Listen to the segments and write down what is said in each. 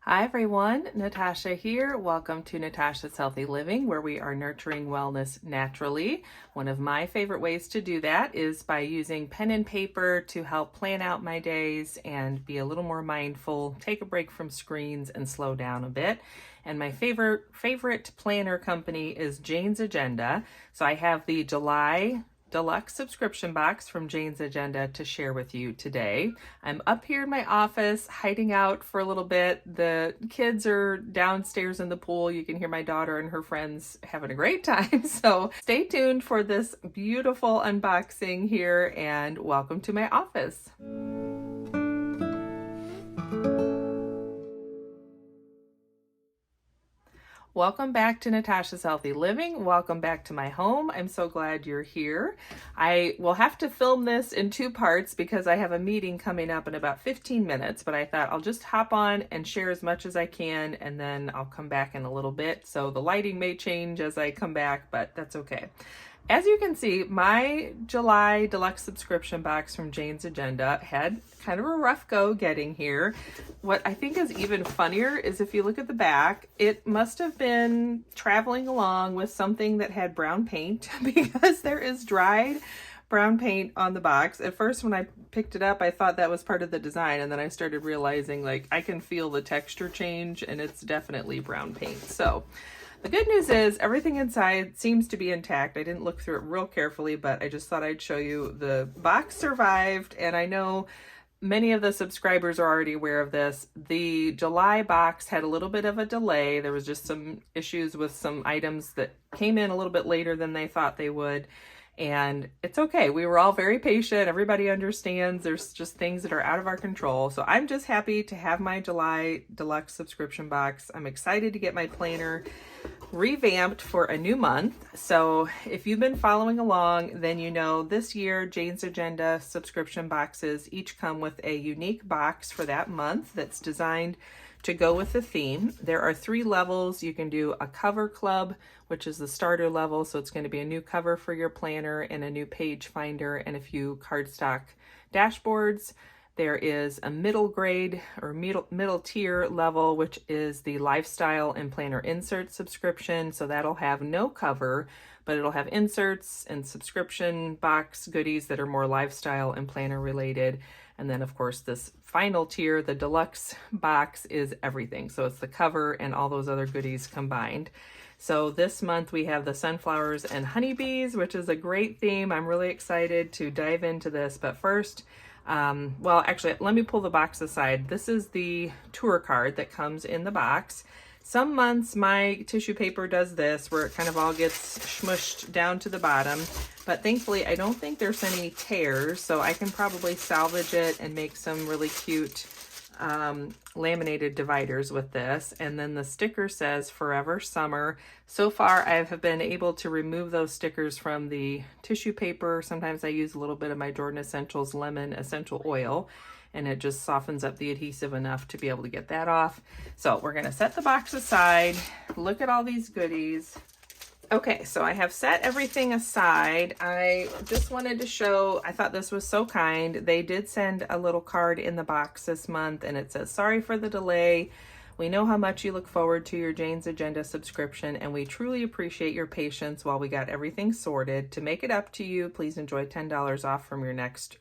Hi everyone, Natasha here. Welcome to Natasha's Healthy Living, where we are nurturing wellness naturally. One of my favorite ways to do that is by using pen and paper to help plan out my days and be a little more mindful, take a break from screens and slow down a bit. And my favorite planner company is Jane's Agenda. So I have the July Deluxe subscription box from Jane's Agenda to share with you today. I'm up here in my office hiding out for a little bit. The kids are downstairs in the pool. You can hear my daughter and her friends having a great time. So stay tuned for this beautiful unboxing here and welcome to my office. Welcome back to Natasha's Healthy Living. Welcome back to my home. I'm so glad you're here. I will have to film this in two parts because I have a meeting coming up in about 15 minutes, but I thought I'll just hop on and share as much as I can, and then I'll come back in a little bit. So the lighting may change as I come back, but that's okay. As you can see, my July Deluxe subscription box from Jane's Agenda had kind of a rough go getting here. What I think is even funnier is if you look at the back, it must have been traveling along with something that had brown paint because there is dried brown paint on the box. At first, when I picked it up, I thought that was part of the design, and then I started realizing like I can feel the texture change and it's definitely brown paint. So the good news is everything inside seems to be intact. I didn't look through it real carefully, but I just thought I'd show you the box survived. And I know many of the subscribers are already aware of this. The July box had a little bit of a delay. There was just some issues with some items that came in a little bit later than they thought they would. And it's okay. We were all very patient. Everybody understands there's just things that are out of our control. So I'm just happy to have my July Deluxe subscription box. I'm excited to get my planner revamped for a new month. So if you've been following along, then you know this year Jane's Agenda subscription boxes each come with a unique box for that month that's designed to go with the theme. There are 3 levels. You can do a cover club, which is the starter level. So it's going to be a new cover for your planner and a new page finder and a few cardstock dashboards. There is a middle grade or middle tier level, which is the lifestyle and planner insert subscription. So that'll have no cover, but it'll have inserts and subscription box goodies that are more lifestyle and planner related. And then of course this final tier, the deluxe box, is everything. So it's the cover and all those other goodies combined. So this month we have the sunflowers and honeybees, which is a great theme. I'm really excited to dive into this. But first, well, actually, let me pull the box aside. This is the tour card that comes in the box. Some months my tissue paper does this where it kind of all gets smushed down to the bottom, but thankfully I don't think there's any tears, so I can probably salvage it and make some really cute laminated dividers with this. And then the sticker says Forever Summer. So far I have been able to remove those stickers from the tissue paper. Sometimes I use a little bit of my Jordan Essentials lemon essential oil, and it just softens up the adhesive enough to be able to get that off. So we're gonna set the box aside. Look at all these goodies. Okay, so I have set everything aside. I just wanted to show, I thought this was so kind. They did send a little card in the box this month, and it says, "Sorry for the delay. We know how much you look forward to your Jane's Agenda subscription, and we truly appreciate your patience while we got everything sorted. To make it up to you, please enjoy $10 off from your next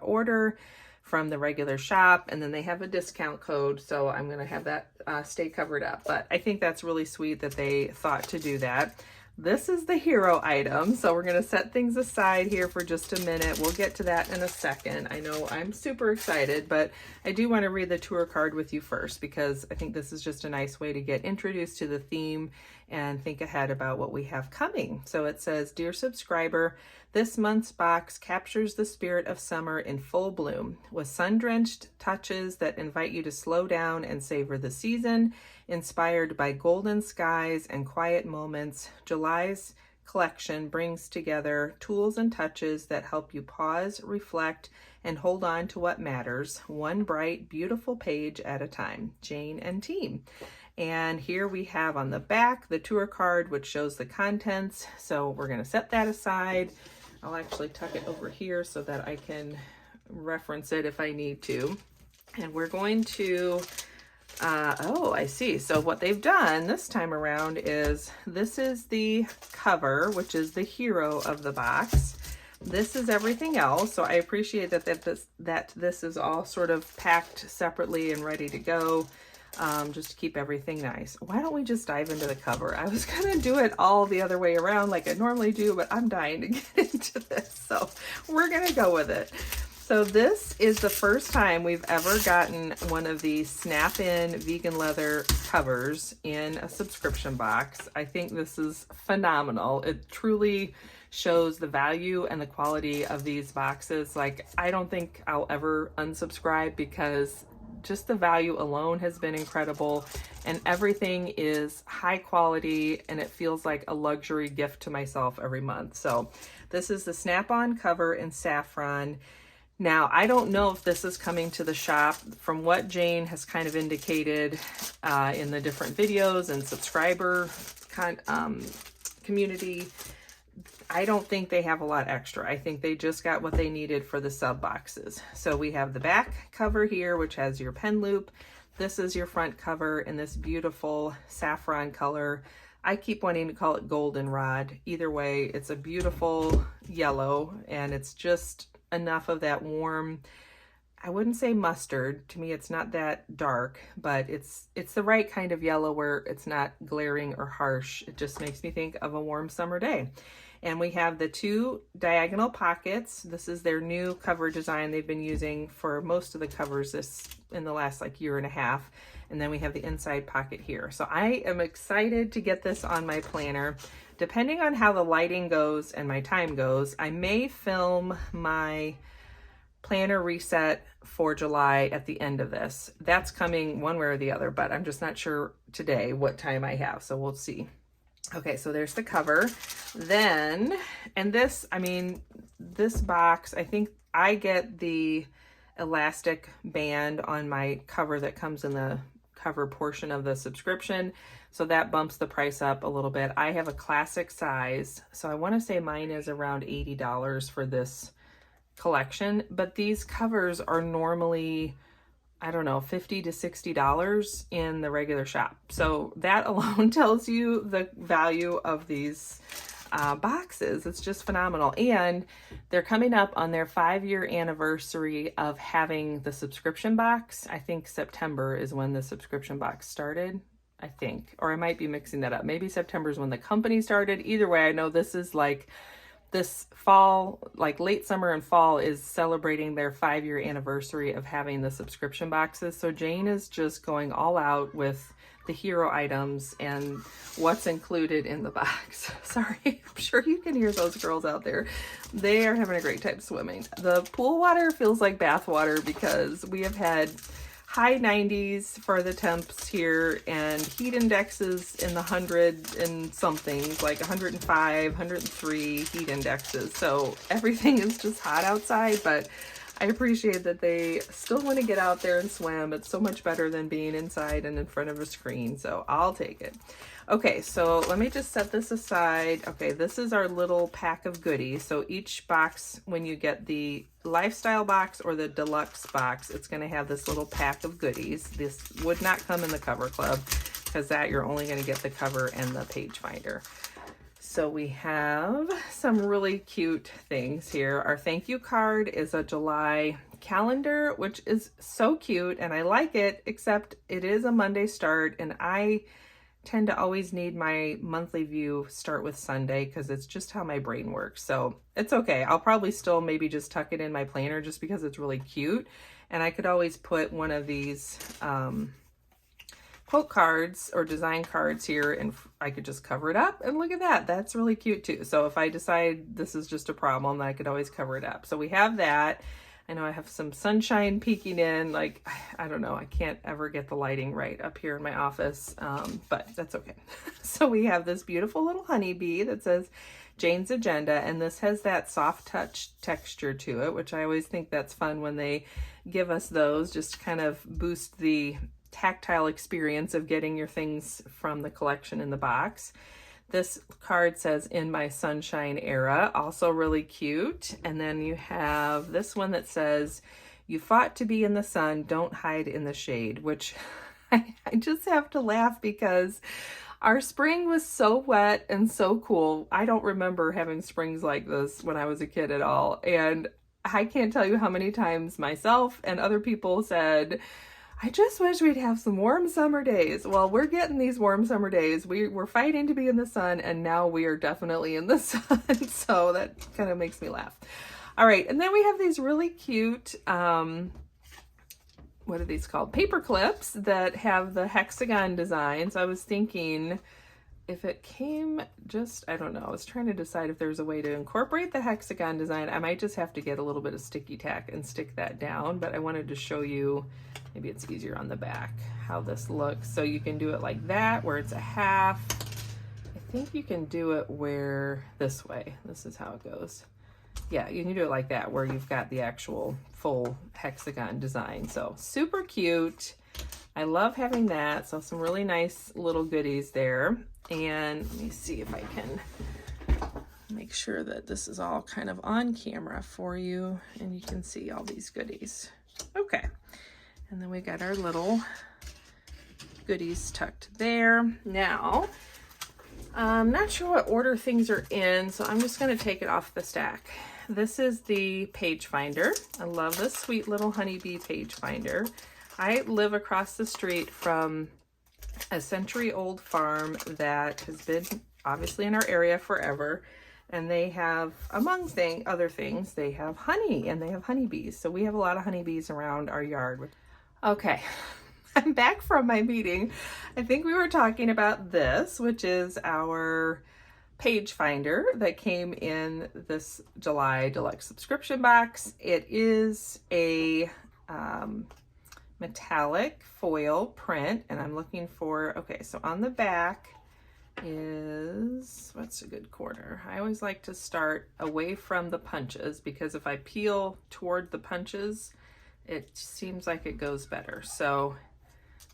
order from the regular shop." And then they have a discount code, so I'm going to have that stay covered up. But I think that's really sweet that they thought to do that. This is the hero item, so we're going to set things aside here for just a minute. We'll get to that in a second. I know I'm super excited, but I do want to read the tour card with you first because I think this is just a nice way to get introduced to the theme and think ahead about what we have coming. So it says, "Dear subscriber, this month's box captures the spirit of summer in full bloom with sun-drenched touches that invite you to slow down and savor the season. Inspired by golden skies and quiet moments, July's collection brings together tools and touches that help you pause, reflect, and hold on to what matters, one bright, beautiful page at a time. Jane and team." And here we have on the back the tour card, which shows the contents. So we're going to set that aside. I'll actually tuck it over here so that I can reference it if I need to. And we're going to Oh, I see. So what they've done this time around is this is the cover, which is the hero of the box. This is everything else. So I appreciate that this is all sort of packed separately and ready to go, just to keep everything nice. Why don't we just dive into the cover? I was gonna do it all the other way around like I normally do, but I'm dying to get into this. So we're gonna go with it. So this is the first time we've ever gotten one of these snap-in vegan leather covers in a subscription box. I think this is phenomenal. It truly shows the value and the quality of these boxes. Like, I don't think I'll ever unsubscribe because just the value alone has been incredible, and everything is high quality and it feels like a luxury gift to myself every month. So this is the snap-on cover in saffron. Now, I don't know if this is coming to the shop. From what Jane has kind of indicated in the different videos and subscriber community, I don't think they have a lot extra. I think they just got what they needed for the sub boxes. So we have the back cover here, which has your pen loop. This is your front cover in this beautiful saffron color. I keep wanting to call it goldenrod. Either way, it's a beautiful yellow, and it's just enough of that warm, I wouldn't say mustard. To me, it's not that dark, but it's the right kind of yellow where it's not glaring or harsh. It just makes me think of a warm summer day. And we have the two diagonal pockets. This is their new cover design they've been using for most of the covers in the last like year and a half. And then we have the inside pocket here. So I am excited to get this on my planner. Depending on how the lighting goes and my time goes, I may film my planner reset for July at the end of this. That's coming one way or the other, but I'm just not sure today what time I have, so we'll see. Okay, so there's the cover. Then, and this, I mean, this box, I think I get the elastic band on my cover that comes in the cover portion of the subscription. So that bumps the price up a little bit. I have a classic size, so I want to say mine is around $80 for this collection, but these covers are normally, I don't know, $50 to $60 in the regular shop. So that alone tells you the value of these boxes. It's just phenomenal. And they're coming up on their 5-year anniversary of having the subscription box. I think September is when the subscription box started, I think, or I might be mixing that up. Maybe September is when the company started. Either way, I know this is like this fall, like late summer and fall, is celebrating their 5-year anniversary of having the subscription boxes. So Jane is just going all out with the hero items and what's included in the box. Sorry, I'm sure you can hear those girls out there. They are having a great time swimming. The pool water feels like bath water because we have had high 90s for the temps here and heat indexes in the 100 and somethings, like 105, 103 heat indexes. So everything is just hot outside, but I appreciate that they still want to get out there and swim. It's so much better than being inside and in front of a screen, so I'll take it. Okay, so let me just set this aside. Okay, this is our little pack of goodies. So each box, when you get the lifestyle box or the deluxe box, it's going to have this little pack of goodies. This would not come in the cover club because that you're only going to get the cover and the page finder. So we have some really cute things here. Our thank you card is a July calendar, which is so cute and I like it, except it is a Monday start and I tend to always need my monthly view start with Sunday because it's just how my brain works. So it's okay. I'll probably still maybe just tuck it in my planner just because it's really cute. And I could always put one of these quote cards or design cards here and I could just cover it up, and look at that. That's really cute too. So if I decide this is just a problem, then I could always cover it up. So we have that. I know I have some sunshine peeking in, like, I don't know, I can't ever get the lighting right up here in my office, but that's okay. So we have this beautiful little honeybee that says Jane's Agenda, and this has that soft touch texture to it, which I always think that's fun when they give us those, just to kind of boost the tactile experience of getting your things from the collection in the box. This card says in my sunshine era, also really cute. And then you have this one that says, you fought to be in the sun, don't hide in the shade, which I just have to laugh because our spring was so wet and so cool. I don't remember having springs like this when I was a kid at all. And I can't tell you how many times myself and other people said, I just wish we'd have some warm summer days. Well, we're getting these warm summer days. We're fighting to be in the sun, and now we are definitely in the sun. So that kind of makes me laugh. All right, and then we have these really cute, what are these called? Paper clips that have the hexagon designs. I was thinking if it came just, I don't know, I was trying to decide if there's a way to incorporate the hexagon design. I might just have to get a little bit of sticky tack and stick that down, but I wanted to show you, maybe it's easier on the back, how this looks. So you can do it like that, where it's a half. I think you can do it where this way. This is how it goes. Yeah, you can do it like that, where you've got the actual full hexagon design. So super cute. I love having that. So some really nice little goodies there. And let me see if I can make sure that this is all kind of on camera for you and you can see all these goodies. Okay. And then we got our little goodies tucked there. Now, I'm not sure what order things are in, so I'm just going to take it off the stack. This is the page finder. I love this sweet little honeybee page finder. I live across the street from a century-old farm that has been obviously in our area forever, and they have, among other things, they have honey and they have honeybees. So we have a lot of honeybees around our yard. Okay, I'm back from my meeting. I think we were talking about this, which is our page finder that came in this July Deluxe subscription box. It is a metallic foil print, and I'm looking for, okay, so on the back is, what's a good corner? I always like to start away from the punches, because if I peel toward the punches, it seems like it goes better. So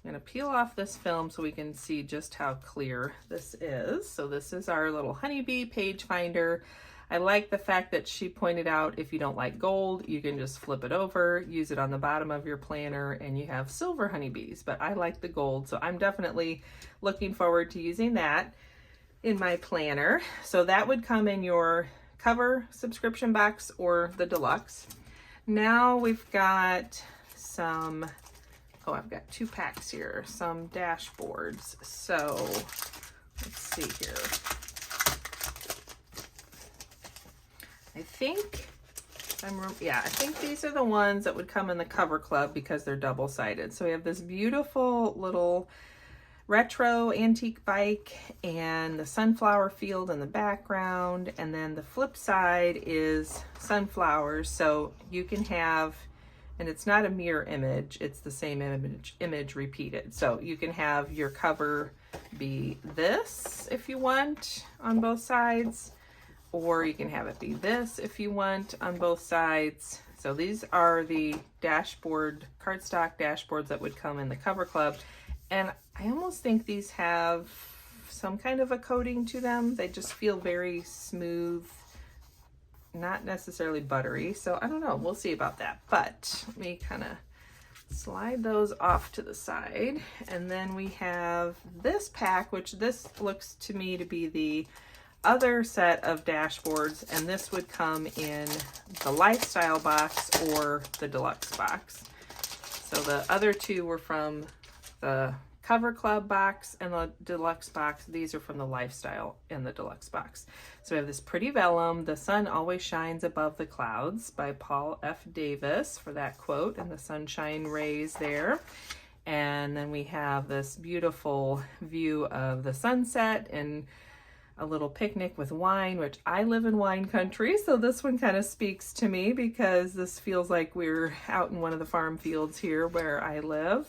I'm going to peel off this film so we can see just how clear this is. So this is our little honeybee page finder. I like the fact that she pointed out if you don't like gold, you can just flip it over, use it on the bottom of your planner, and you have silver honeybees. But I like the gold, so I'm definitely looking forward to using that in my planner. So that would come in your cover subscription box or the deluxe. Now we've got some, oh, I've got 2 packs here, some dashboards. So let's see here. I think I think these are the ones that would come in the cover club because they're double-sided. So we have this beautiful little retro antique bike and the sunflower field in the background, and then the flip side is sunflowers. So you can have, and it's not a mirror image, it's the same image repeated. So you can have your cover be this if you want on both sides, or you can have it be this if you want on both sides. So these are the dashboard, cardstock dashboards that would come in the cover club. And I almost think these have some kind of a coating to them. They just feel very smooth, not necessarily buttery. So I don't know, we'll see about that. But let me kind of slide those off to the side. And then we have this pack, which this looks to me to be the other set of dashboards, and this would come in the lifestyle box or the deluxe box. So the other 2 were from the cover club box and the deluxe box. These are from the lifestyle and the deluxe box. So we have this pretty vellum, "The sun always shines above the clouds" by Paul F. Davis, for that quote, and the sunshine rays there. And then we have this beautiful view of the sunset and a little picnic with wine, which I live in wine country, so this one kind of speaks to me because this feels like we're out in one of the farm fields here where I live,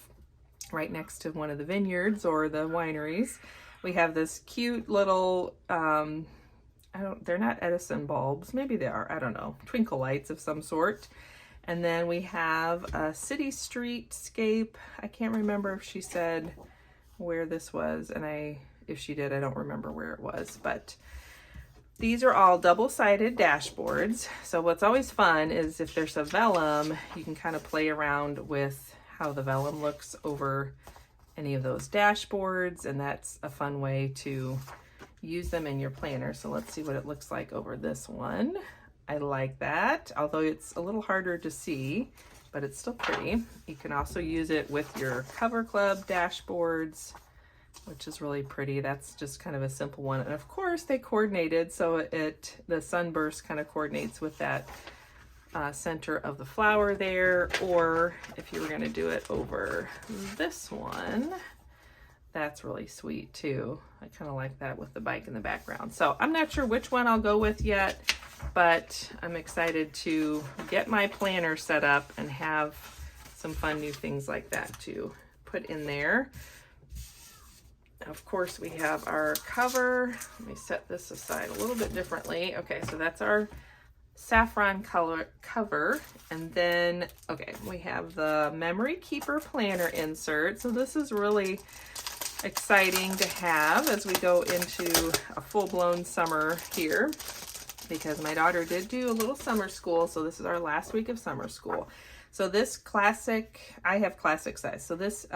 right next to one of the vineyards or the wineries. We have this cute little, they're not Edison bulbs, maybe they are, I don't know, twinkle lights of some sort. And then we have a city streetscape. I can't remember if she said where this was, and if she did, I don't remember where it was, but these are all double-sided dashboards. So what's always fun is if there's a vellum, you can kind of play around with how the vellum looks over any of those dashboards, and that's a fun way to use them in your planner. So let's see what it looks like over this one. I like that, although it's a little harder to see, but it's still pretty. You can also use it with your Cover Club dashboards, which is really pretty. That's just kind of a simple one. And of course they coordinated, so the sunburst kind of coordinates with that center of the flower there. Or if you were going to do it over this one, that's really sweet too. I kind of like that with the bike in the background. So I'm not sure which one I'll go with yet, but I'm excited to get my planner set up and have some fun new things like that to put in there. Of course, we have our cover. Let me set this aside a little bit differently. Okay, so that's our saffron color cover. And then, okay, we have the Memory Keeper planner insert. So this is really exciting to have as we go into a full-blown summer here, because my daughter did do a little summer school. So this is our last week of summer school. So this classic, I have classic size. So this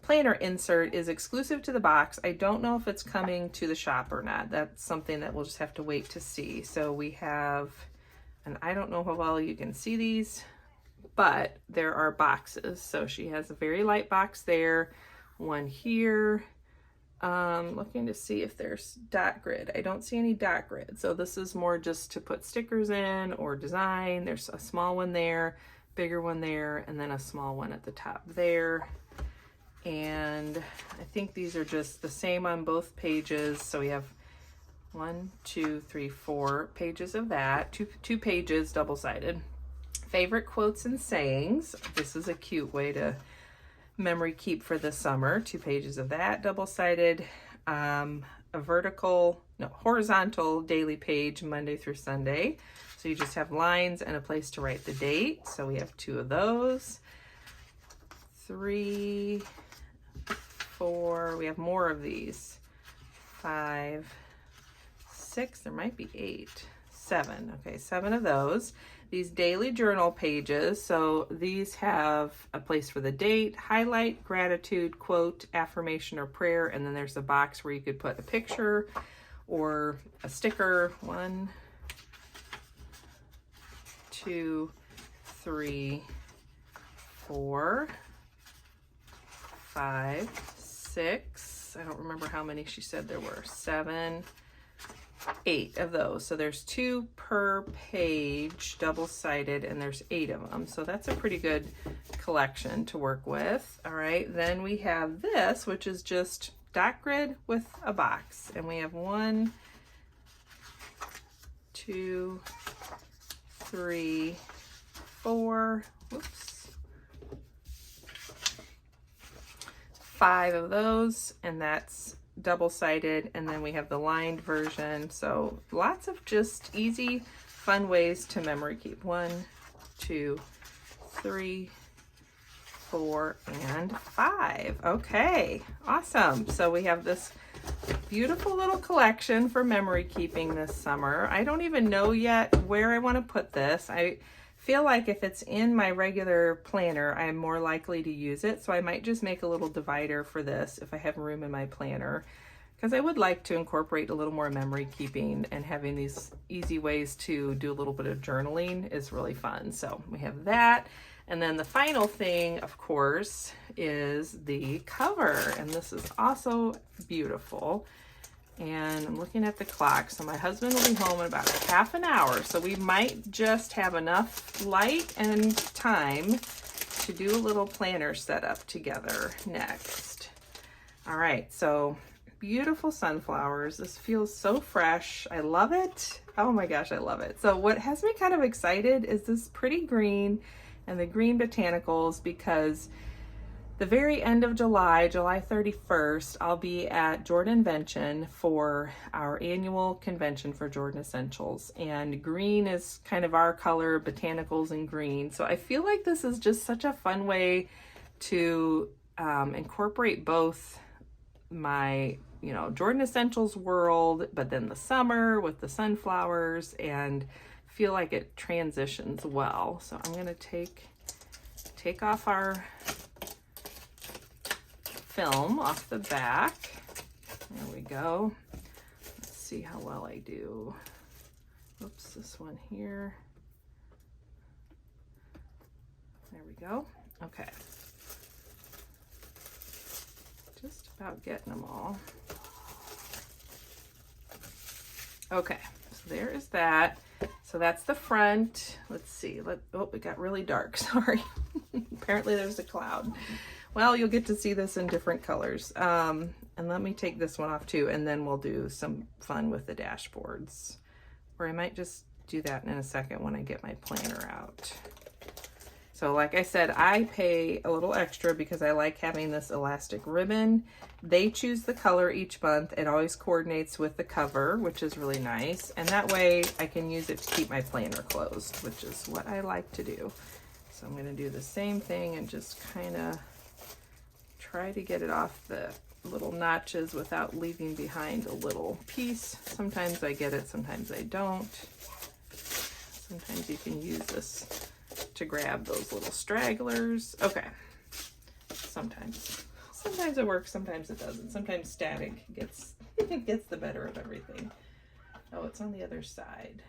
planner insert is exclusive to the box. I don't know if it's coming to the shop or not. That's something that we'll just have to wait to see. So we have, and I don't know how well you can see these, but there are boxes. So she has a very light box there, one here. Looking to see if there's dot grid. I don't see any dot grid. So this is more just to put stickers in or design. There's a small one there, bigger one there, and then a small one at the top there. And I think these are just the same on both pages. So we have 1, 2, 3, 4 pages of that, two pages double-sided. Favorite quotes and sayings. This is a cute way to memory keep for the summer. 2 pages of that double-sided. A horizontal daily page, Monday through Sunday. So you just have lines and a place to write the date. So we have 2 of those. 3, 4, we have more of these. 5, 6, there might be 8, 7. Okay, 7 of those. These daily journal pages, so these have a place for the date, highlight, gratitude, quote, affirmation, or prayer, and then there's a box where you could put a picture or a sticker. 1, 2, 3, 4, 5, 6. I don't remember how many she said there were. 7, 8 of those. So there's 2 per page, double-sided, and there's 8 of them. So that's a pretty good collection to work with. All right, then we have this, which is just dot grid with a box. And we have 1, 2, 3, 4, whoops, 5 of those, and that's double-sided. And then we have the lined version. So lots of just easy, fun ways to memory keep. 1, 2, 3, 4, and 5. Okay, awesome. So we have this beautiful little collection for memory keeping this summer. I don't even know yet where I want to put this. I feel like if it's in my regular planner, I'm more likely to use it. So I might just make a little divider for this if I have room in my planner, because I would like to incorporate a little more memory keeping, and having these easy ways to do a little bit of journaling is really fun. So we have that. And then the final thing, of course, is the cover. And this is also beautiful. And I'm looking at the clock. So my husband will be home in about half an hour. So we might just have enough light and time to do a little planner setup together next. All right, so beautiful sunflowers. This feels so fresh. I love it. Oh my gosh, I love it. So what has me kind of excited is this pretty green and the green botanicals, because the very end of July, July 31st, I'll be at Jordan Invention for our annual convention for Jordan Essentials. And green is kind of our color, botanicals and green. So I feel like this is just such a fun way to incorporate both my, Jordan Essentials world, but then the summer with the sunflowers, and feel like it transitions well. So I'm going to take off our film off the back. There we go. Let's see how well I do. Oops, this one here. There we go. Okay. Just about getting them all. Okay, so there is that. So that's the front. Let's see. Oh, it got really dark. Sorry. Apparently there's a cloud. Well, you'll get to see this in different colors. And let me take this one off too, and then we'll do some fun with the dashboards. Or I might just do that in a second when I get my planner out. So like I said, I pay a little extra because I like having this elastic ribbon. They choose the color each month. It always coordinates with the cover, which is really nice. And that way I can use it to keep my planner closed, which is what I like to do. So I'm gonna do the same thing and just kind of try to get it off the little notches without leaving behind a little piece. Sometimes I get it, sometimes I don't. Sometimes you can use this to grab those little stragglers. Okay, sometimes it works, sometimes it doesn't. Sometimes static gets the better of everything. Oh, it's on the other side.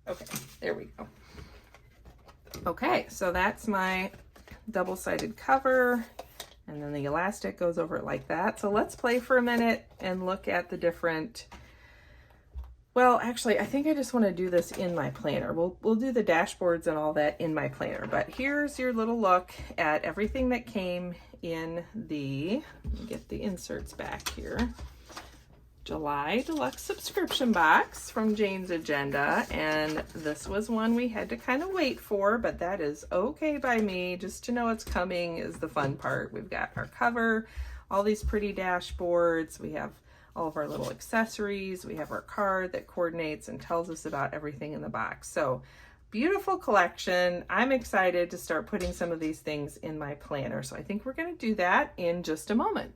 Okay, there we go. Okay, so that's my double-sided cover, and then the elastic goes over it like that. So let's play for a minute and look at the different. Well, actually, I think I just want to do this in my planner. We'll do the dashboards and all that in my planner, but here's your little look at everything that came in the, let me get the inserts back here, July Deluxe subscription box from Jane's Agenda. And this was one we had to kind of wait for, but that is okay by me. Just to know it's coming is the fun part. We've got our cover, all these pretty dashboards. We have all of our little accessories. We have our card that coordinates and tells us about everything in the box. So beautiful collection. I'm excited to start putting some of these things in my planner. So I think we're going to do that in just a moment.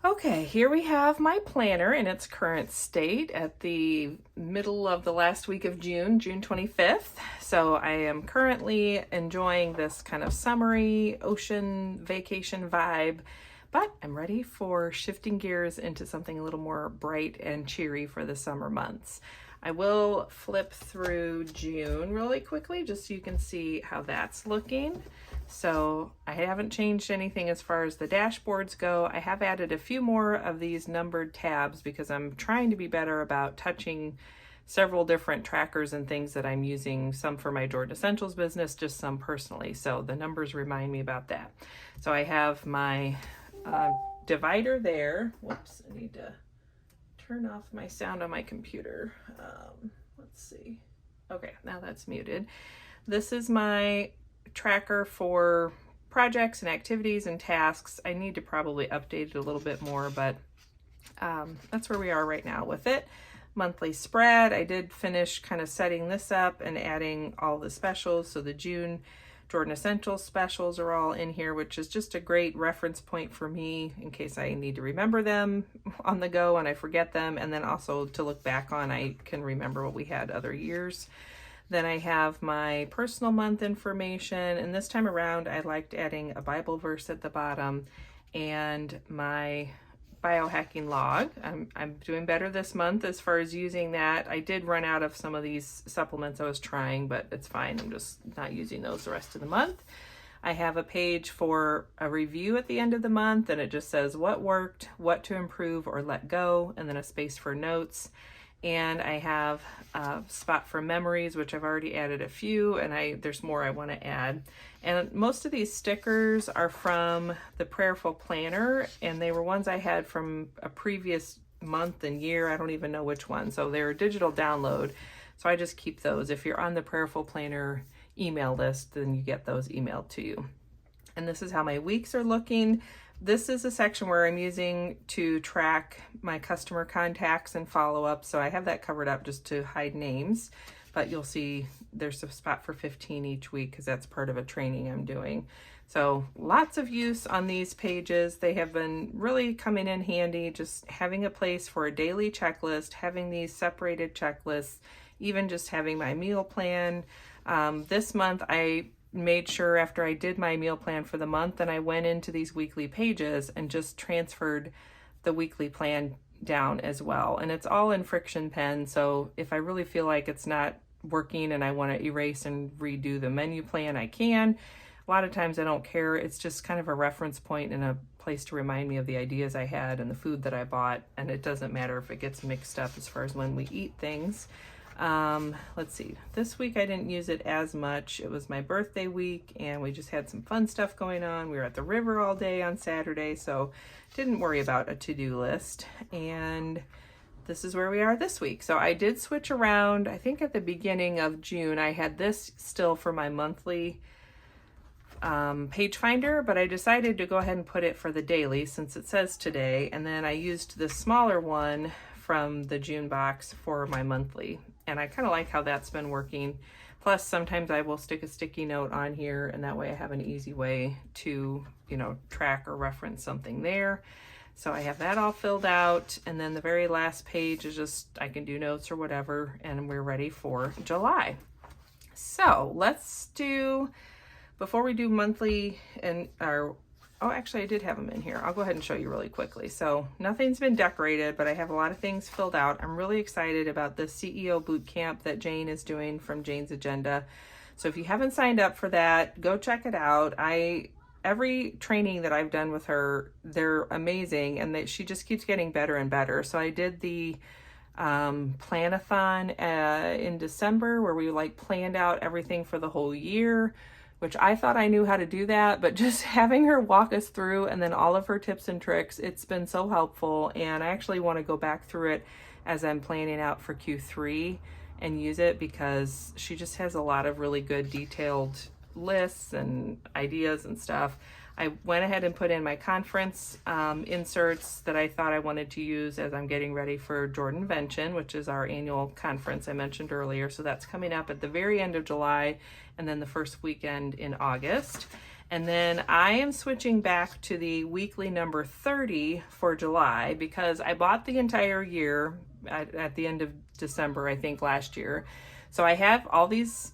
Okay, here we have my planner in its current state at the middle of the last week of June, June 25th. So I am currently enjoying this kind of summery ocean vacation vibe. But I'm ready for shifting gears into something a little more bright and cheery for the summer months. I will flip through June really quickly just so you can see how that's looking. So I haven't changed anything as far as the dashboards go. I have added a few more of these numbered tabs because I'm trying to be better about touching several different trackers and things that I'm using, some for my Jordan Essentials business, just some personally. So the numbers remind me about that. So I have my divider there. Whoops, I need to turn off my sound on my computer. Let's see. Okay, now that's muted. This is my tracker for projects and activities and tasks. I need to probably update it a little bit more, but that's where we are right now with it. Monthly spread. I did finish kind of setting this up and adding all the specials. So the June Jordan Essentials specials are all in here, which is just a great reference point for me in case I need to remember them on the go and I forget them, and then also to look back on, I can remember what we had other years. Then I have my personal month information, and this time around I liked adding a Bible verse at the bottom and my biohacking log. I'm doing better this month as far as using that. I did run out of some of these supplements I was trying, but it's fine. I'm just not using those the rest of the month. I have a page for a review at the end of the month, and it just says what worked, what to improve or let go, and then a space for notes. And I have a spot for memories, which I've already added a few, and there's more I want to add. And most of these stickers are from the Prayerful Planner, and they were ones I had from a previous month and year. I don't even know which one. So they're a digital download. So I just keep those. If you're on the Prayerful Planner email list, then you get those emailed to you. And this is how my weeks are looking. This is a section where I'm using to track my customer contacts and follow-up. So I have that covered up just to hide names, but you'll see there's a spot for 15 each week because that's part of a training I'm doing. So lots of use on these pages. They have been really coming in handy, just having a place for a daily checklist, having these separated checklists, even just having my meal plan. This month I made sure after I did my meal plan for the month, and I went into these weekly pages and just transferred the weekly plan down as well. And it's all in Friction Pen, so if I really feel like it's not working and I want to erase and redo the menu plan, I can. A lot of times I don't care. It's just kind of a reference point and a place to remind me of the ideas I had and the food that I bought, and it doesn't matter if it gets mixed up as far as when we eat things. Let's see, this week I didn't use it as much. It was my birthday week and we just had some fun stuff going on. We were at the river all day on Saturday, so didn't worry about a to-do list. And this is where we are this week. So I did switch around. I think at the beginning of June I had this still for my monthly page finder, but I decided to go ahead and put it for the daily since it says today, and then I used the smaller one from the June box for my monthly, and I kind of like how that's been working. Plus sometimes I will stick a sticky note on here, and that way I have an easy way to, you know, track or reference something there. So I have that all filled out, and then the very last page is just I can do notes or whatever, and we're ready for July. So let's do, before we do monthly and our, oh, actually I did have them in here. I'll go ahead and show you really quickly. So nothing's been decorated, but I have a lot of things filled out. I'm really excited about the CEO boot camp that Jane is doing from Jane's Agenda. So if you haven't signed up for that, go check it out. Every training that I've done with her, they're amazing, and she just keeps getting better and better. So I did the planathon in December where we like planned out everything for the whole year, which I thought I knew how to do that, but just having her walk us through and then all of her tips and tricks, it's been so helpful. And I actually want to go back through it as I'm planning out for Q3 and use it, because she just has a lot of really good detailed lists and ideas and stuff. I went ahead and put in my conference inserts that I thought I wanted to use as I'm getting ready for Jordanvention, which is our annual conference I mentioned earlier. So that's coming up at the very end of July and then the first weekend in August. And then I am switching back to the weekly number 30 for July, because I bought the entire year at the end of December, I think last year. So I have all these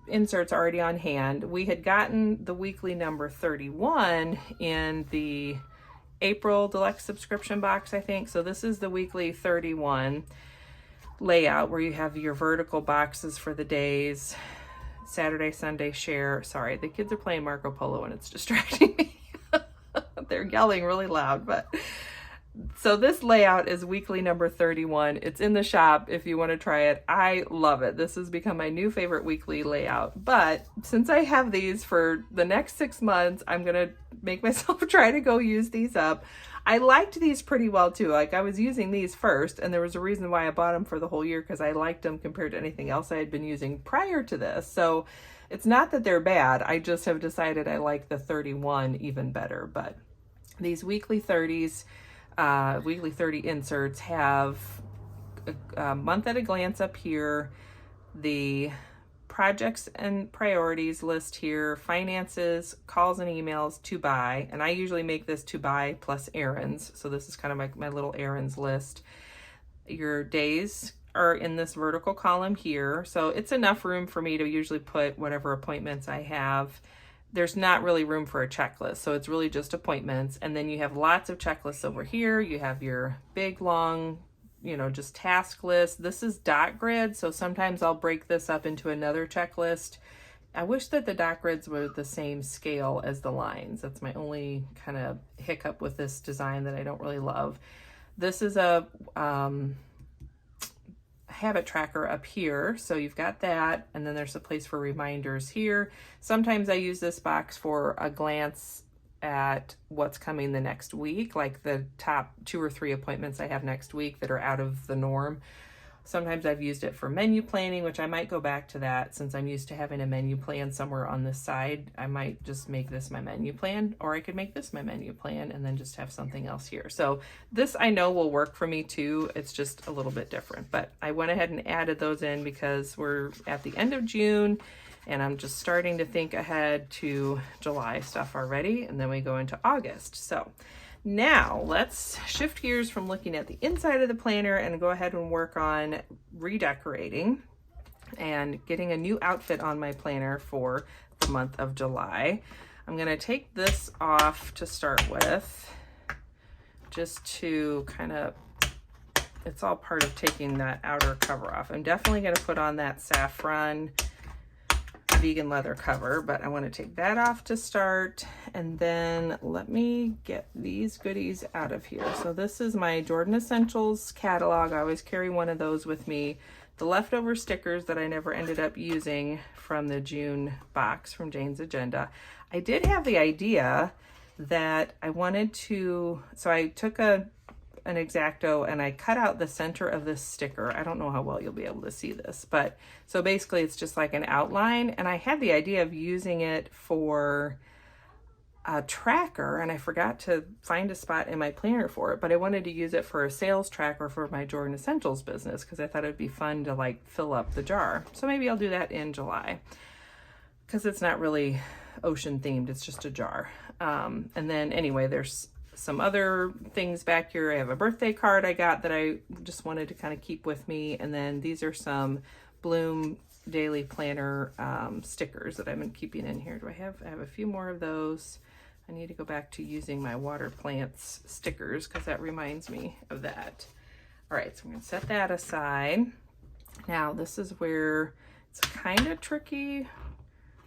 inserts already on hand. We had gotten the weekly number 31 in the April Deluxe subscription box, I think. So this is the weekly 31 layout where you have your vertical boxes for the days, Saturday, Sunday, share. Sorry, the kids are playing Marco Polo and it's distracting me. They're yelling really loud, but so this layout is weekly number 31. It's in the shop if you want to try it. I love it. This has become my new favorite weekly layout. But since I have these for the next 6 months, I'm going to make myself try to go use these up. I liked these pretty well too. Like, I was using these first, and there was a reason why I bought them for the whole year, because I liked them compared to anything else I had been using prior to this. So it's not that they're bad. I just have decided I like the 31 even better. But these weekly 30s, weekly 30 inserts have a month at a glance up here, the projects and priorities list here, finances, calls and emails, to buy, and I usually make this to buy plus errands, so this is kind of my little errands list. Your days are in this vertical column here, so it's enough room for me to usually put whatever appointments I have. There's not really room for a checklist, so it's really just appointments. And then you have lots of checklists over here. You have your big, long, just task list. This is dot grid, so sometimes I'll break this up into another checklist. I wish that the dot grids were the same scale as the lines. That's my only kind of hiccup with this design that I don't really love. This is a habit tracker up here, so you've got that, and then there's a place for reminders here. Sometimes I use this box for a glance at what's coming the next week, like the top 2 or 3 appointments I have next week that are out of the norm. Sometimes I've used it for menu planning, which I might go back to that since I'm used to having a menu plan somewhere on this side. I might just make this my menu plan, or I could make this my menu plan and then just have something else here. So this I know will work for me too. It's just a little bit different, but I went ahead and added those in because we're at the end of June and I'm just starting to think ahead to July stuff already, and then we go into August. So now let's shift gears from looking at the inside of the planner and go ahead and work on redecorating and getting a new outfit on my planner for the month of July. I'm gonna take this off to start with, just to kind of, it's all part of taking that outer cover off. I'm definitely gonna put on that saffron vegan leather cover, but I want to take that off to start. And then let me get these goodies out of here. So this is my Jordan Essentials catalog. I always carry one of those with me. The leftover stickers that I never ended up using from the June box from Jane's Agenda. I did have the idea that I wanted to, so I took an X-Acto and I cut out the center of this sticker. I don't know how well you'll be able to see this, but so basically it's just like an outline, and I had the idea of using it for a tracker, and I forgot to find a spot in my planner for it, but I wanted to use it for a sales tracker for my Jordan Essentials business because I thought it'd be fun to like fill up the jar. So maybe I'll do that in July because it's not really ocean themed, it's just a jar. And then anyway, there's some other things back here. I have a birthday card I got that I just wanted to kind of keep with me. And then these are some Bloom Daily Planner stickers that I've been keeping in here. I have a few more of those. I need to go back to using my water plants stickers because that reminds me of that. All right, so I'm gonna set that aside. Now this is where it's kind of tricky.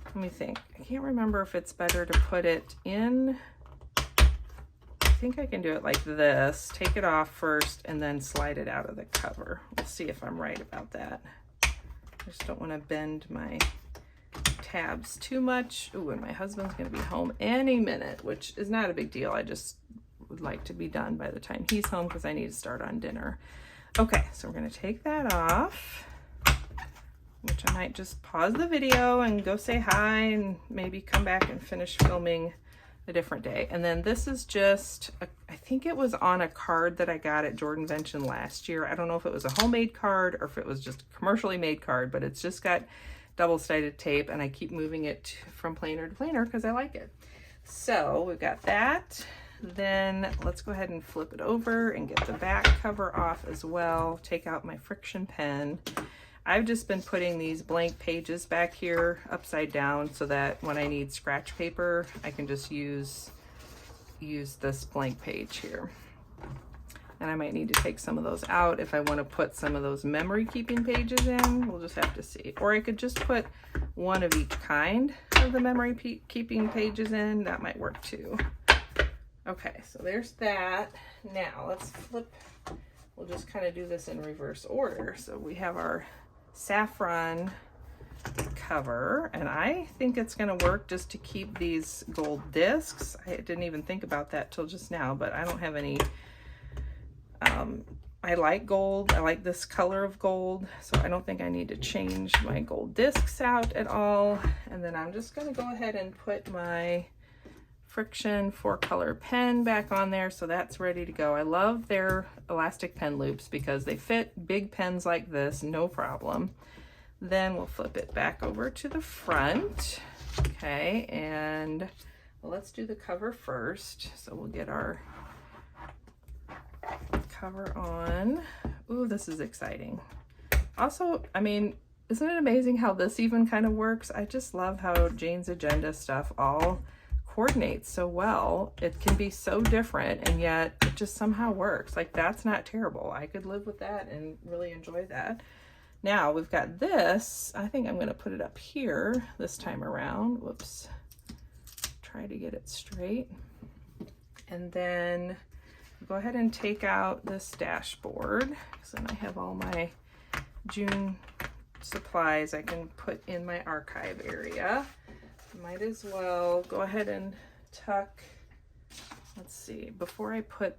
Let me think. I can't remember if it's better to put it in. I think I can do it like this, take it off first and then slide it out of the cover. We'll see if I'm right about that. I just don't want to bend my tabs too much. Ooh, and my husband's going to be home any minute, which is not a big deal. I just would like to be done by the time he's home because I need to start on dinner. Okay, so we're going to take that off, which I might just pause the video and go say hi and maybe come back and finish filming a different day. And then this is just, I think it was on a card that I got at Jordanvention last year. I don't know if it was a homemade card or if it was just a commercially made card, but it's just got double-sided tape and I keep moving it from planner to planner because I like it. So we've got that. Then let's go ahead and flip it over and get the back cover off as well. Take out my friction pen. I've just been putting these blank pages back here upside down so that when I need scratch paper, I can just use this blank page here. And I might need to take some of those out if I want to put some of those memory keeping pages in. We'll just have to see. Or I could just put one of each kind of the memory keeping pages in. That might work too. Okay, so there's that. Now let's flip. We'll just kind of do this in reverse order. So we have our saffron cover, and I think it's going to work just to keep these gold discs. I didn't even think about that till just now, but I don't have any, I like gold. I like this color of gold, so I don't think I need to change my gold discs out at all. And then I'm just going to go ahead and put my Friction 4-color pen back on there, so that's ready to go. I love their elastic pen loops because they fit big pens like this, no problem. Then we'll flip it back over to the front. Okay, and well, let's do the cover first. So we'll get our cover on. Ooh, this is exciting. Also, I mean, isn't it amazing how this even kind of works? I just love how Jane's Agenda stuff all coordinates so well. It can be so different and yet it just somehow works. Like, that's not terrible. I could live with that and really enjoy that. Now we've got this. I think I'm going to put it up here this time around. Whoops. Try to get it straight. And then go ahead and take out this dashboard, because then I have all my June supplies I can put in my archive area. Might as well go ahead and tuck, let's see, before I put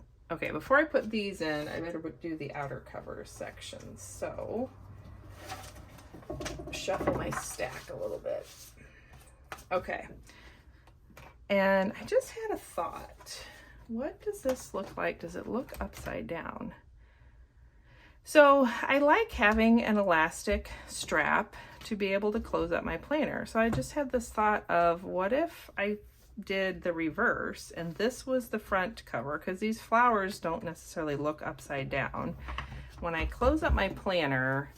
these in, I better do the outer cover sections. So shuffle my stack a little bit. Okay. And I just had a thought. What does this look like? Does it look upside down? So I like having an elastic strap to be able to close up my planner. So I just had this thought of, what if I did the reverse and this was the front cover, because these flowers don't necessarily look upside down. When I close up my planner,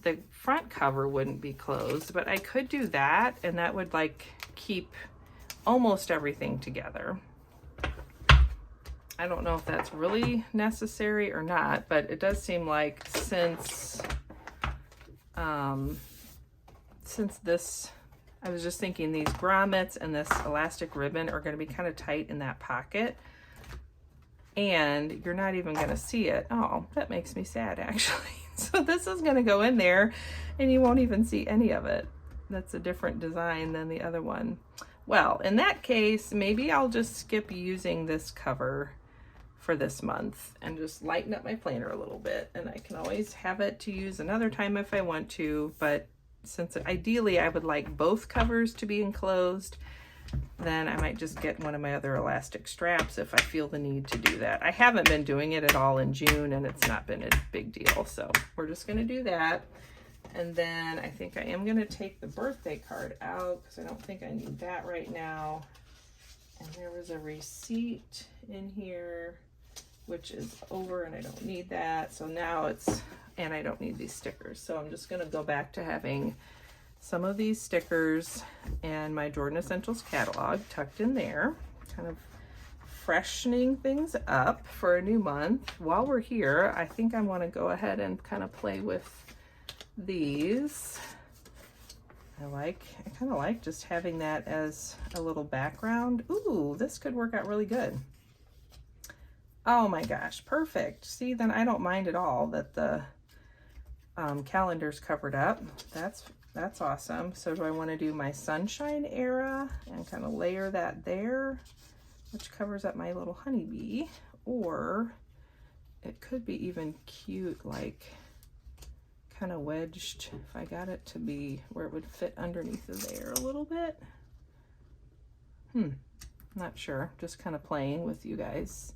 the front cover wouldn't be closed, but I could do that, and that would like keep almost everything together. I don't know if that's really necessary or not, but it does seem like since this, I was just thinking these grommets and this elastic ribbon are going to be kind of tight in that pocket, and you're not even going to see it. Oh, that makes me sad actually. So this is going to go in there and you won't even see any of it. That's a different design than the other one. Well, in that case, maybe I'll just skip using this cover for this month and just lighten up my planner a little bit, and I can always have it to use another time if I want to, but since ideally I would like both covers to be enclosed, then I might just get one of my other elastic straps if I feel the need to do that. I haven't been doing it at all in June, and it's not been a big deal, so we're just going to do that. And then I think I am going to take the birthday card out because I don't think I need that right now. And there was a receipt in here, which is over, and I don't need that. So now it's, and I don't need these stickers. So I'm just going to go back to having some of these stickers and my Jordan Essentials catalog tucked in there, kind of freshening things up for a new month. While we're here, I think I want to go ahead and kind of play with these. I kind of like just having that as a little background. Ooh, this could work out really good. Oh my gosh, perfect. See, then I don't mind at all that the calendar's covered up. That's awesome. So do I want to do my sunshine era and kind of layer that there, which covers up my little honeybee? Or it could be even cute, like kind of wedged, if I got it to be where it would fit underneath of there a little bit. Not sure. Just kind of playing with you guys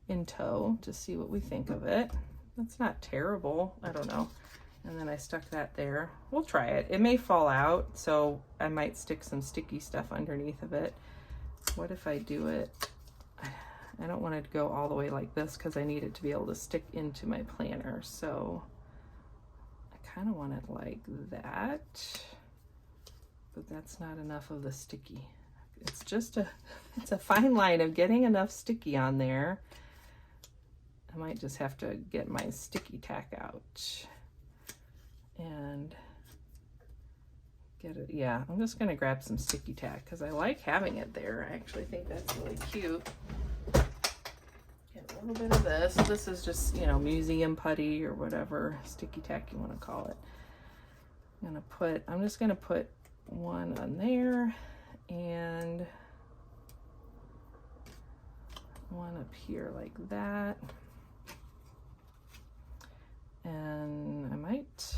in tow to see what we think of it. That's not terrible. I don't know. And then I stuck that there. We'll try it. It may fall out, so I might stick some sticky stuff underneath of it. What if I do it? I don't want it to go all the way like this because I need it to be able to stick into my planner. So I kind of want it like that, but that's not enough of the sticky. It's just it's a fine line of getting enough sticky on there. I might just have to get my sticky tack out and get it. Yeah, I'm just gonna grab some sticky tack because I like having it there. I actually think that's really cute. Get a little bit of this. This is just, you know, museum putty or whatever sticky tack you want to call it. I'm just gonna put one on there and one up here like that. And I might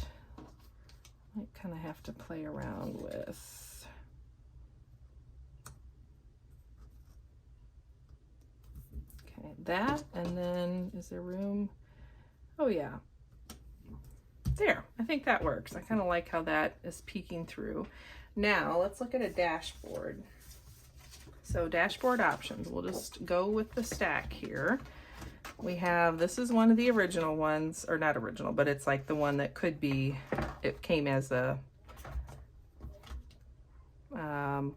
kind of have to play around with that. And then is there room? Oh yeah, there. I think that works. I kind of like how that is peeking through. Now let's look at a dashboard. So dashboard options, we'll just go with the stack here. We have, this is one of the original ones, or not original, but it's like the one that could be, it came as a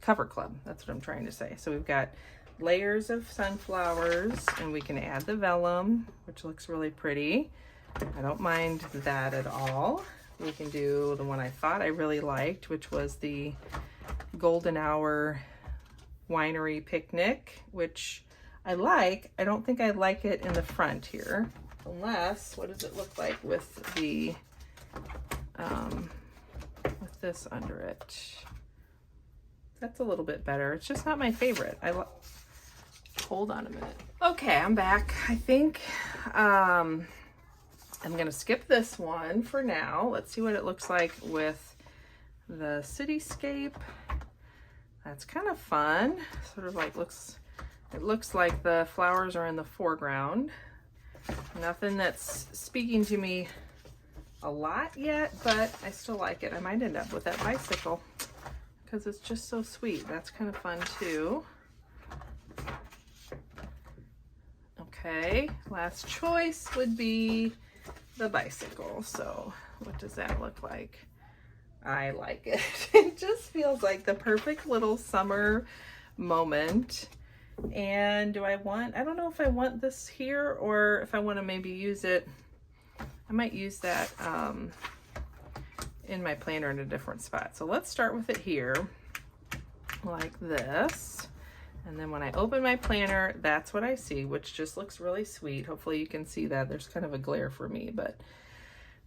cover club. That's what I'm trying to say. So we've got layers of sunflowers, and we can add the vellum, which looks really pretty. I don't mind that at all. We can do the one I thought I really liked, which was the Golden Hour Winery Picnic, which I like. I don't think I like it in the front here, unless, what does it look like with the with this under it? That's a little bit better. It's just not my favorite. Hold on a minute. Okay, I'm back. I think I'm gonna skip this one for now. Let's see what it looks like with the cityscape. That's kind of fun. Sort of like it looks like the flowers are in the foreground. Nothing that's speaking to me a lot yet, but I still like it. I might end up with that bicycle because it's just so sweet. That's kind of fun too. Okay, last choice would be the bicycle. So what does that look like? I like it. It just feels like the perfect little summer moment. And I don't know if I want this here or if I want to maybe use it. I might use that in my planner in a different spot. So let's start with it here like this. And then when I open my planner, that's what I see, which just looks really sweet. Hopefully you can see that. There's kind of a glare for me, but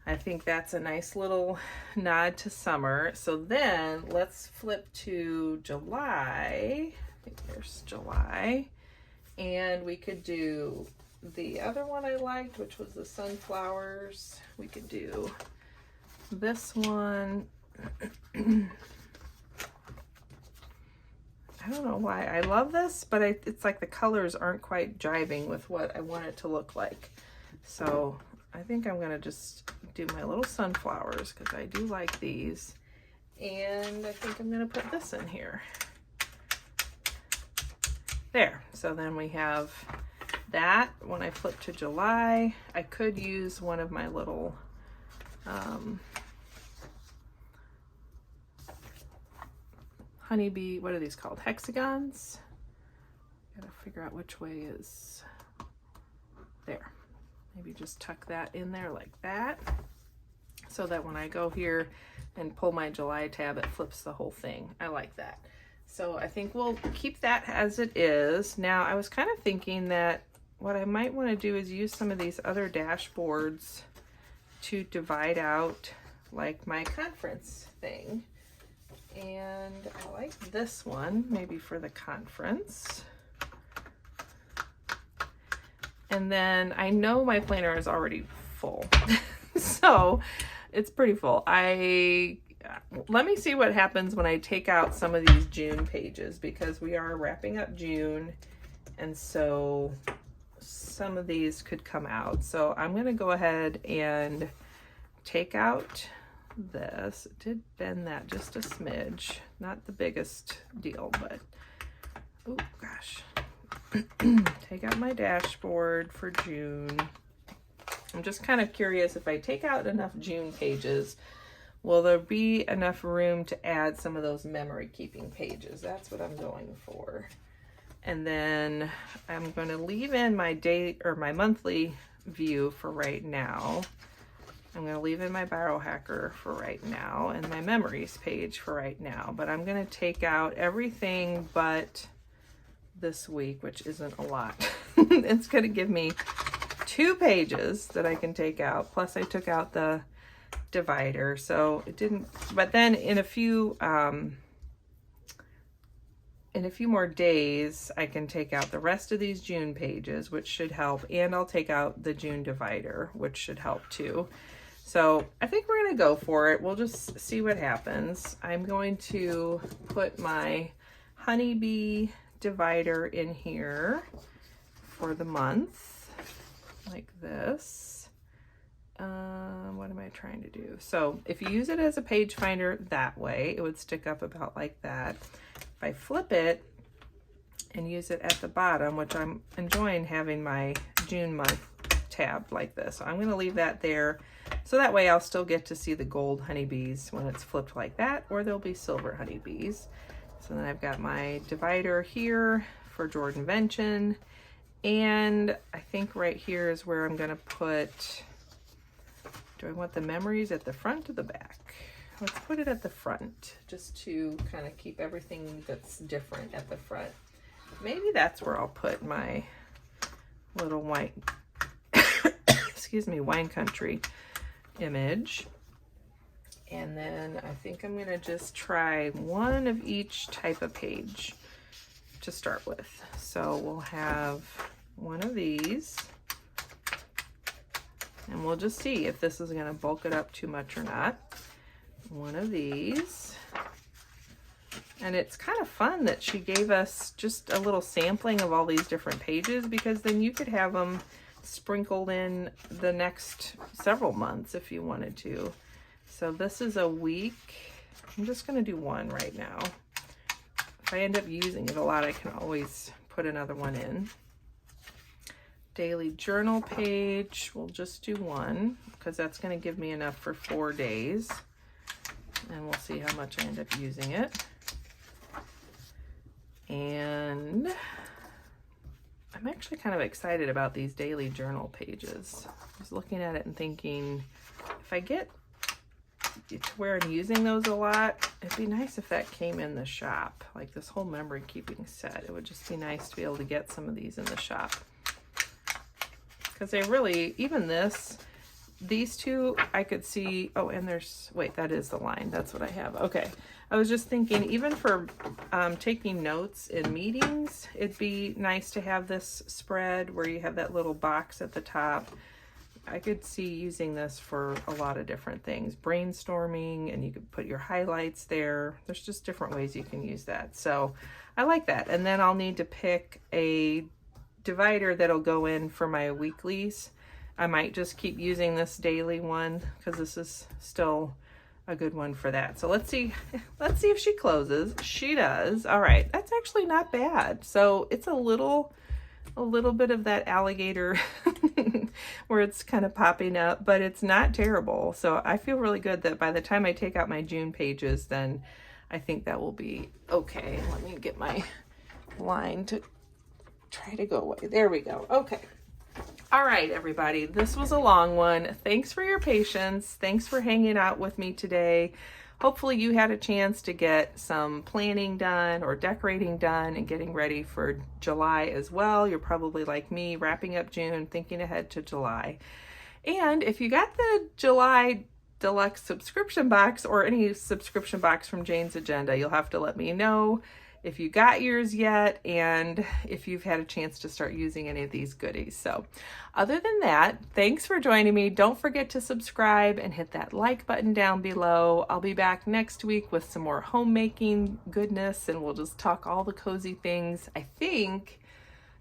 I think that's a nice little nod to summer. So then let's flip to July. I think there's July. And we could do the other one I liked, which was the sunflowers. We could do this one. I don't know why I love this, but it's like the colors aren't quite jiving with what I want it to look like. So I think I'm gonna just do my little sunflowers because I do like these. And I think I'm gonna put this in here. There, so then we have that. When I flip to July, I could use one of my little honeybee, what are these called? Hexagons? Gotta figure out which way is there. Maybe just tuck that in there like that, so that when I go here and pull my July tab, it flips the whole thing. I like that. So I think we'll keep that as it is. Now I was kind of thinking that what I might want to do is use some of these other dashboards to divide out like my conference thing. And I like this one, maybe for the conference. And then I know my planner is already full, so it's pretty full. Let me see what happens when I take out some of these June pages, because we are wrapping up June, and so some of these could come out. So I'm gonna go ahead and take out this. It did bend that just a smidge, not the biggest deal, but oh gosh. Take out my dashboard for June. I'm just kind of curious, if I take out enough June pages, will there be enough room to add some of those memory keeping pages? That's what I'm going for. And then I'm going to leave in my date or my monthly view for right now. I'm going to leave in my Biohacker for right now and my memories page for right now, but I'm going to take out everything but this week, which isn't a lot. It's going to give me 2 pages that I can take out, plus I took out the divider, so it didn't. But then in a few more days I can take out the rest of these June pages, which should help, and I'll take out the June divider, which should help too. So I think we're gonna go for it. We'll just see what happens. I'm going to put my honeybee divider in here for the month like this. What am I trying to do? So if you use it as a page finder that way, it would stick up about like that. If I flip it and use it at the bottom, which I'm enjoying having my June month tab like this, so I'm going to leave that there, so that way I'll still get to see the gold honeybees when it's flipped like that, or there'll be silver honeybees. So then I've got my divider here for Jordanvention, and I think right here is where I'm going to put, do I want the memories at the front or the back? Let's put it at the front, just to kind of keep everything that's different at the front. Maybe that's where I'll put my little white, excuse me, wine country image. And then I think I'm gonna just try one of each type of page to start with. So we'll have one of these, and we'll just see if this is gonna bulk it up too much or not. One of these. And it's kind of fun that she gave us just a little sampling of all these different pages, because then you could have them sprinkled in the next several months if you wanted to. So this is a week. I'm just going to do one right now. If I end up using it a lot, I can always put another one in. daily journal page. We'll just do one because that's going to give me enough for 4 days. And we'll see how much I end up using it. And I'm actually kind of excited about these daily journal pages. I was looking at it and thinking, if I get to where I'm using those a lot, it'd be nice if that came in the shop, like this whole memory keeping set. It would just be nice to be able to get some of these in the shop. Because they really, even these two, I could see, oh, and there's, wait, that is the line. That's what I have. Okay. I was just thinking, even for taking notes in meetings, it'd be nice to have this spread where you have that little box at the top. I could see using this for a lot of different things. Brainstorming, and you could put your highlights there. There's just different ways you can use that. So I like that. And then I'll need to pick a divider that'll go in for my weeklies. I might just keep using this daily one because this is still a good one for that. So let's see if she closes. She does. All right, that's actually not bad. So it's a little bit of that alligator where it's kind of popping up, but it's not terrible. So I feel really good that by the time I take out my June pages, then I think that will be okay. Let me get my line to try to go away. There we go. Okay. All right, everybody, this was a long one. Thanks for your patience. Thanks for hanging out with me today. Hopefully you had a chance to get some planning done or decorating done and getting ready for July as well. You're probably like me, wrapping up June, thinking ahead to July. And if you got the July Deluxe subscription box or any subscription box from Jane's Agenda, you'll have to let me know if you got yours yet and if you've had a chance to start using any of these goodies. So other than that, thanks for joining me. Don't forget to subscribe and hit that like button down below. I'll be back next week with some more homemaking goodness, and we'll just talk all the cozy things. I think,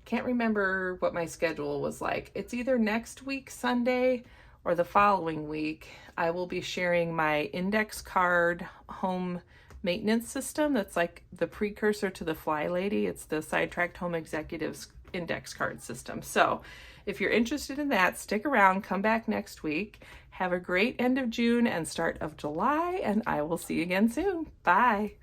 can't remember what my schedule was like. It's either next week, Sunday, or the following week. I will be sharing my index card home maintenance system that's like the precursor to the Fly Lady. It's the Sidetracked Home Executives index card system. So if you're interested in that, stick around, come back next week. Have a great end of June and start of July, and I will see you again soon. Bye.